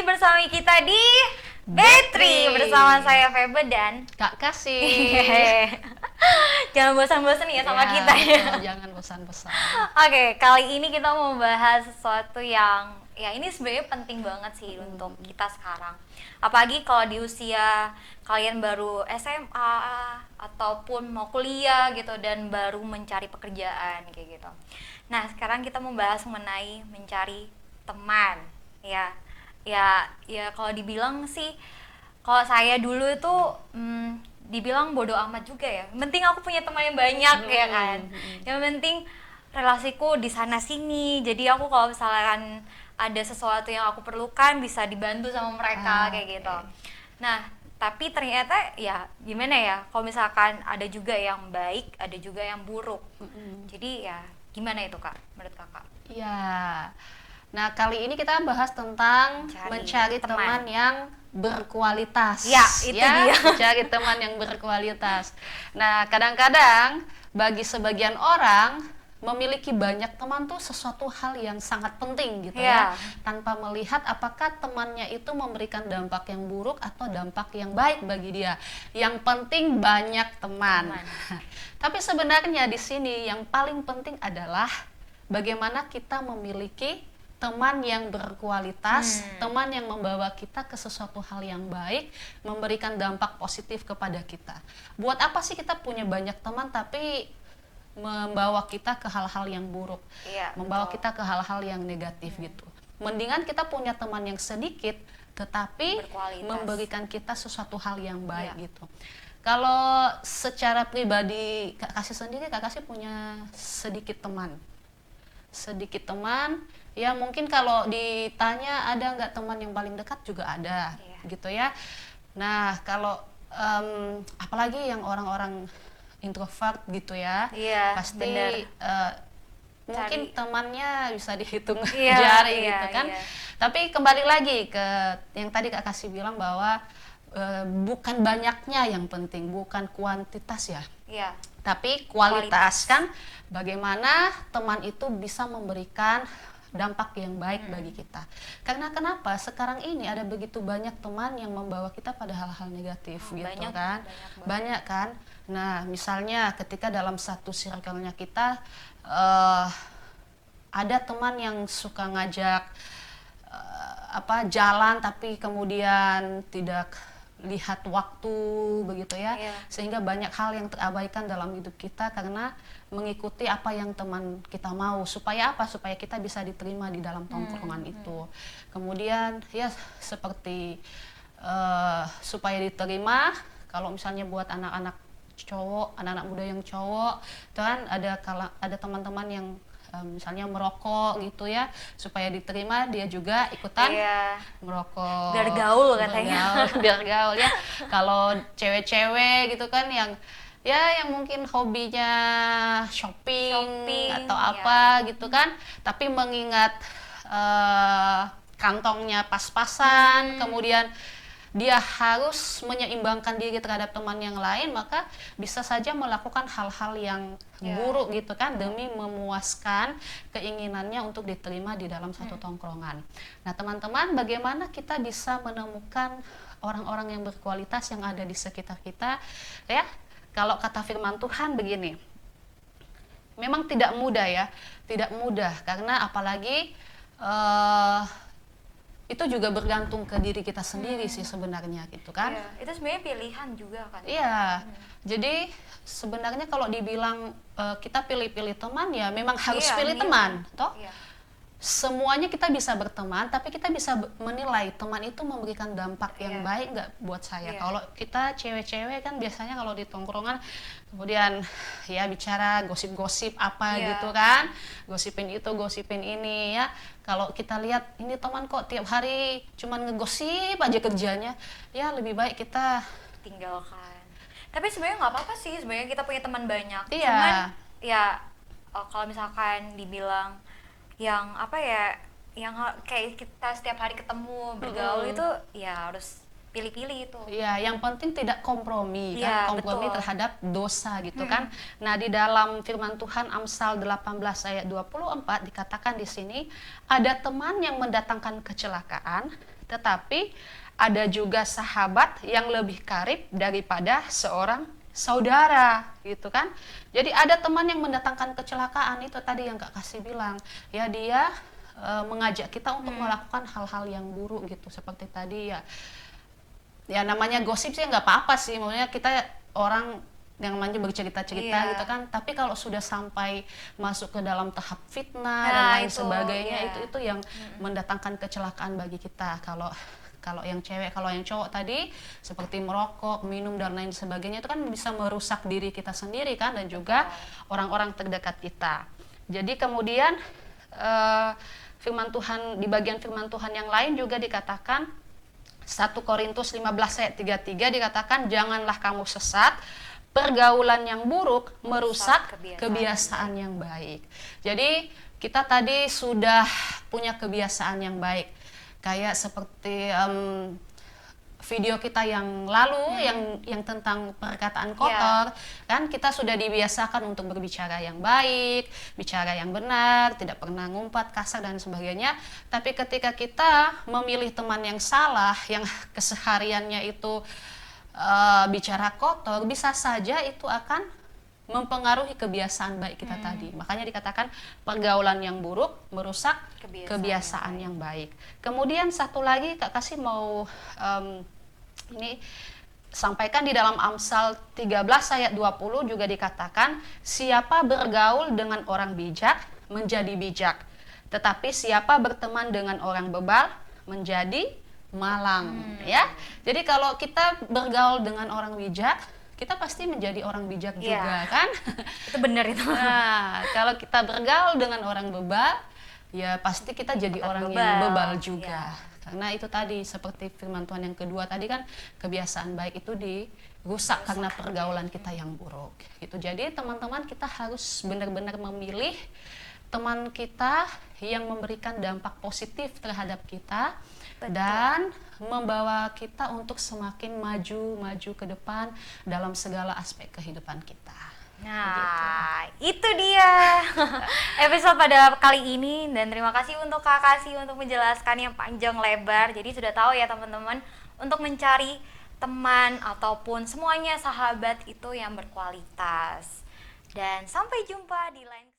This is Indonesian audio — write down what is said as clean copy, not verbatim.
lagi bersama kita di Betri bersama saya Febe dan Kak Kasih. Jangan bosan-bosan ya sama kita ya. Jangan bosan-bosan. Oke, kali ini kita mau bahas sesuatu yang ya ini sebenarnya penting banget sih untuk kita sekarang. Apalagi kalau di usia kalian baru SMA ataupun mau kuliah gitu dan baru mencari pekerjaan kayak gitu. Nah, sekarang kita mau bahas mengenai mencari teman. Ya kalau dibilang sih, kalau saya dulu itu dibilang bodoh amat juga ya. Yang penting aku punya teman yang banyak ya kan. Yang penting relasiku di sana sini. Jadi aku kalau misalkan ada sesuatu yang aku perlukan bisa dibantu sama mereka kayak gitu. Nah, tapi ternyata ya gimana ya? Kalau misalkan ada juga yang baik, ada juga yang buruk. Jadi ya gimana itu Kak menurut Kakak? Ya. Nah, kali ini kita bahas tentang mencari teman yang berkualitas. Ya, itu dia. Mencari teman yang berkualitas. Nah, kadang-kadang bagi sebagian orang memiliki banyak teman tuh sesuatu hal yang sangat penting gitu ya. Tanpa melihat apakah temannya itu memberikan dampak yang buruk atau dampak yang baik bagi dia. Yang penting banyak teman. Tapi sebenarnya di sini yang paling penting adalah bagaimana kita memiliki teman yang berkualitas, teman yang membawa kita ke sesuatu hal yang baik, memberikan dampak positif kepada kita. Buat apa sih kita punya banyak teman tapi membawa kita ke hal-hal yang buruk, membawa kita ke hal-hal yang negatif gitu. Mendingan kita punya teman yang sedikit tetapi memberikan kita sesuatu hal yang baik gitu. Kalau secara pribadi Kak Kasih sendiri, Kak Kasih punya sedikit teman ya, mungkin kalau ditanya ada nggak teman yang paling dekat juga ada gitu ya. Nah, kalau apalagi yang orang-orang introvert gitu ya, pasti mungkin temannya bisa dihitung jari gitu kan. Tapi kembali lagi ke yang tadi Kak Kasih bilang bahwa bukan banyaknya yang penting, bukan kuantitas ya. Tapi kualitas kan, bagaimana teman itu bisa memberikan dampak yang baik bagi kita. Karena kenapa? Sekarang ini ada begitu banyak teman yang membawa kita pada hal-hal negatif gitu kan. Banyak kan. Nah, misalnya ketika dalam satu circle-nya kita ada teman yang suka ngajak jalan tapi kemudian tidak lihat waktu begitu ya, sehingga banyak hal yang terabaikan dalam hidup kita karena mengikuti apa yang teman kita mau. Supaya apa? Supaya kita bisa diterima di dalam tongkrongan itu. Kemudian ya seperti supaya diterima, kalau misalnya buat anak-anak cowok, anak-anak muda yang cowok, kan ada teman-teman yang misalnya merokok gitu ya, supaya diterima dia juga ikutan merokok. Biar gaul katanya. Biar gaul ya. Kalau cewek-cewek gitu kan yang mungkin hobinya shopping atau apa gitu kan, tapi mengingat kantongnya pas-pasan, kemudian dia harus menyeimbangkan diri terhadap teman yang lain, maka bisa saja melakukan hal-hal yang buruk gitu kan, demi memuaskan keinginannya untuk diterima di dalam satu tongkrongan. Nah teman-teman, bagaimana kita bisa menemukan orang-orang yang berkualitas yang ada di sekitar kita ya? Kalau kata firman Tuhan begini, memang tidak mudah ya, tidak mudah, karena apalagi itu juga bergantung ke diri kita sendiri sih sebenarnya gitu kan. Itu sebenarnya pilihan juga kan. Jadi sebenarnya kalau dibilang kita pilih-pilih teman ya memang harus pilih teman toh. Semuanya kita bisa berteman, tapi kita bisa menilai teman itu memberikan dampak yang baik nggak buat saya. Kalau kita cewek-cewek kan biasanya kalau di tongkrongan kemudian ya bicara gosip-gosip apa gitu kan, gosipin itu, gosipin ini ya. Kalau kita lihat ini teman kok tiap hari cuman ngegosip aja kerjanya, ya lebih baik kita tinggalkan. Tapi sebenarnya nggak apa-apa sih, sebenarnya kita punya teman banyak. Cuman ya kalau misalkan dibilang yang yang kayak kita setiap hari ketemu bergaul itu ya harus pilih-pilih itu. Yang penting tidak kompromi kan, kompromi terhadap dosa gitu kan. Nah, di dalam firman Tuhan Amsal 18 ayat 24 dikatakan di sini, ada teman yang mendatangkan kecelakaan, tetapi ada juga sahabat yang lebih karib daripada seorang saudara, gitu kan. Jadi ada teman yang mendatangkan kecelakaan, itu tadi yang Kak Kasih bilang, ya dia mengajak kita untuk melakukan hal-hal yang buruk gitu, seperti tadi ya. Ya namanya gosip sih nggak apa-apa sih, maksudnya kita orang yang namanya bercerita-cerita gitu kan, tapi kalau sudah sampai masuk ke dalam tahap fitnah dan lain sebagainya, itu yang mendatangkan kecelakaan bagi kita. Kalau yang cewek, kalau yang cowok tadi seperti merokok, minum dan lain sebagainya, itu kan bisa merusak diri kita sendiri kan, dan juga orang-orang terdekat kita. Jadi kemudian firman Tuhan, di bagian firman Tuhan yang lain juga dikatakan, 1 Korintus 15 ayat 33 dikatakan, janganlah kamu sesat, pergaulan yang buruk merusak kebiasaan yang baik. Jadi kita tadi sudah punya kebiasaan yang baik, kayak seperti video kita yang lalu yang tentang perkataan kotor, kan kita sudah dibiasakan untuk berbicara yang baik, bicara yang benar, tidak pernah ngumpat, kasar dan sebagainya. Tapi ketika kita memilih teman yang salah, yang kesehariannya itu bicara kotor, bisa saja itu akan mempengaruhi kebiasaan baik kita tadi. Makanya dikatakan pergaulan yang buruk merusak kebiasaan yang baik. Kemudian satu lagi Kak Kasih mau ini sampaikan di dalam Amsal 13 ayat 20 juga dikatakan, siapa bergaul dengan orang bijak menjadi bijak, tetapi siapa berteman dengan orang bebal menjadi malang. Ya. Jadi kalau kita bergaul dengan orang bijak, kita pasti menjadi orang bijak juga kan? Itu benar itu. Nah, kalau kita bergaul dengan orang bebal, ya pasti kita jadi orang yang bebal juga. Karena itu tadi seperti firman Tuhan yang kedua tadi kan, kebiasaan baik itu dirusak karena pergaulan kita yang buruk. Gitu. Jadi teman-teman, kita harus benar-benar memilih teman kita yang memberikan dampak positif terhadap kita. Betul. Dan membawa kita untuk semakin maju ke depan dalam segala aspek kehidupan kita. Nah, itu dia episode pada kali ini, dan terima kasih untuk Kak Kasih untuk menjelaskan yang panjang lebar. Jadi sudah tahu ya teman-teman, untuk mencari teman ataupun semuanya sahabat itu yang berkualitas. Dan sampai jumpa di lain